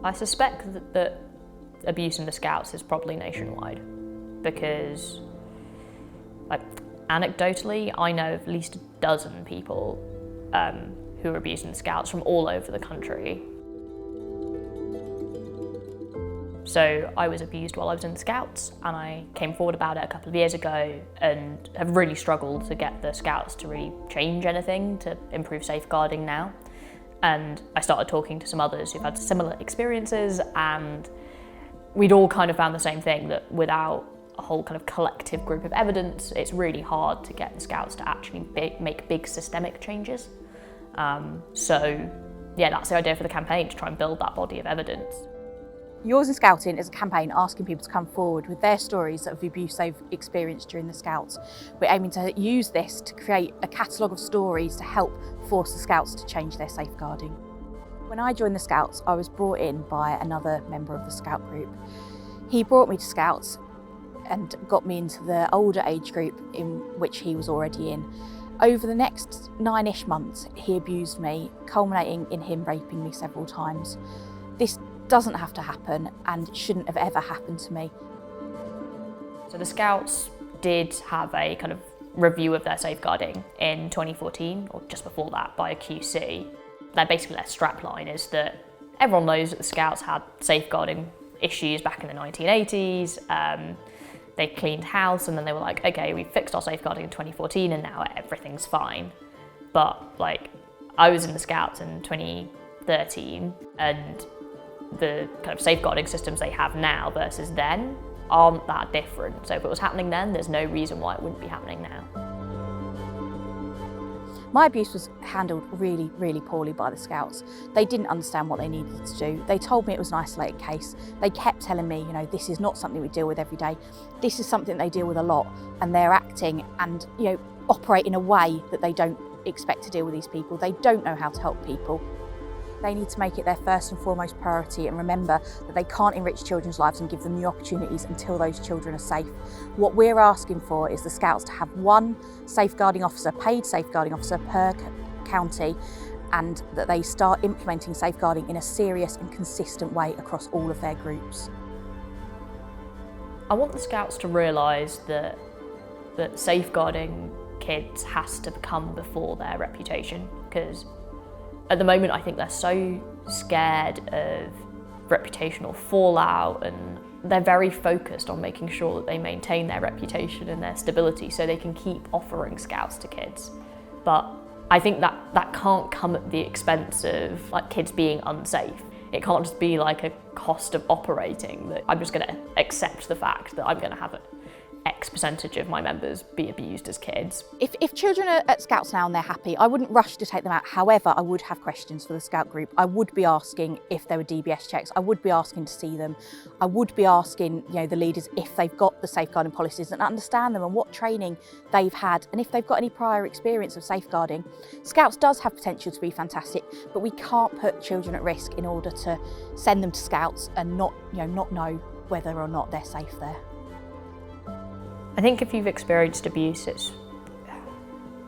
I suspect that abuse in the Scouts is probably nationwide because, like, anecdotally, I know of at least a dozen people who are abused in the Scouts from all over the country. So I was abused while I was in the Scouts, and I came forward about it a couple of years ago and have really struggled to get the Scouts to really change anything to improve safeguarding now. And I started talking to some others who've had similar experiences, and we'd all kind of found the same thing, that without a whole kind of collective group of evidence, it's really hard to get the Scouts to actually make big systemic changes. So yeah, that's the idea for the campaign, to try and build that body of evidence. Yours in Scouting is a campaign asking people to come forward with their stories of abuse they've experienced during the Scouts. We're aiming to use this to create a catalogue of stories to help force the Scouts to change their safeguarding. When I joined the Scouts, I was brought in by another member of the Scout group. He brought me to Scouts and got me into the older age group in which he was already in. Over the next 9-ish months, he abused me, culminating in him raping me several times. This doesn't have to happen and shouldn't have ever happened to me. So the Scouts did have a kind of review of their safeguarding in 2014, or just before that, by a QC. Their strapline is that everyone knows that the Scouts had safeguarding issues back in the 1980s. They cleaned house, and then they were like, okay, we fixed our safeguarding in 2014 and now everything's fine. But like, I was in the Scouts in 2013, and the kind of safeguarding systems they have now versus then aren't that different. So if it was happening then, there's no reason why it wouldn't be happening now. My abuse was handled really, really poorly by the Scouts. They didn't understand what they needed to do. They told me it was an isolated case. They kept telling me, you know, this is not something we deal with every day. This is something they deal with a lot, and they're acting and, you know, operate in a way that they don't expect to deal with these people. They don't know how to help people. They need to make it their first and foremost priority and remember that they can't enrich children's lives and give them new opportunities until those children are safe. What we're asking for is the Scouts to have one safeguarding officer, paid safeguarding officer per county, and that they start implementing safeguarding in a serious and consistent way across all of their groups. I want the Scouts to realise that safeguarding kids has to come before their reputation, because at the moment, I think they're so scared of reputational fallout, and they're very focused on making sure that they maintain their reputation and their stability so they can keep offering Scouts to kids. But I think that can't come at the expense of like kids being unsafe. It can't just be like a cost of operating, that I'm just going to accept the fact that I'm going to have X percentage of my members be abused as kids. If children are at Scouts now and they're happy, I wouldn't rush to take them out. However, I would have questions for the Scout group. I would be asking if there were DBS checks. I would be asking to see them. I would be asking, you know, the leaders if they've got the safeguarding policies and understand them and what training they've had and if they've got any prior experience of safeguarding. Scouts does have potential to be fantastic, but we can't put children at risk in order to send them to Scouts and not know whether or not they're safe there. I think if you've experienced abuse,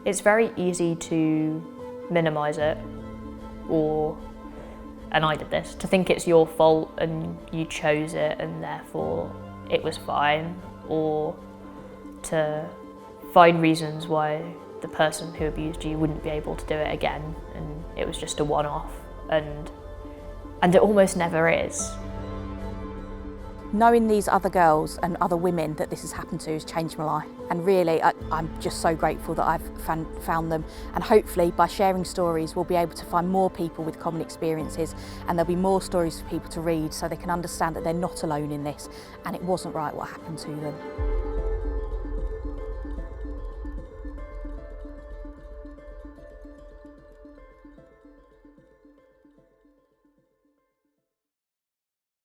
it's very easy to minimise it, and I did this, to think it's your fault and you chose it and therefore it was fine, or to find reasons why the person who abused you wouldn't be able to do it again and it was just a one-off, and it almost never is. Knowing these other girls and other women that this has happened to has changed my life, and really I'm just so grateful that I've found them, and hopefully by sharing stories we'll be able to find more people with common experiences, and there'll be more stories for people to read so they can understand that they're not alone in this and it wasn't right what happened to them.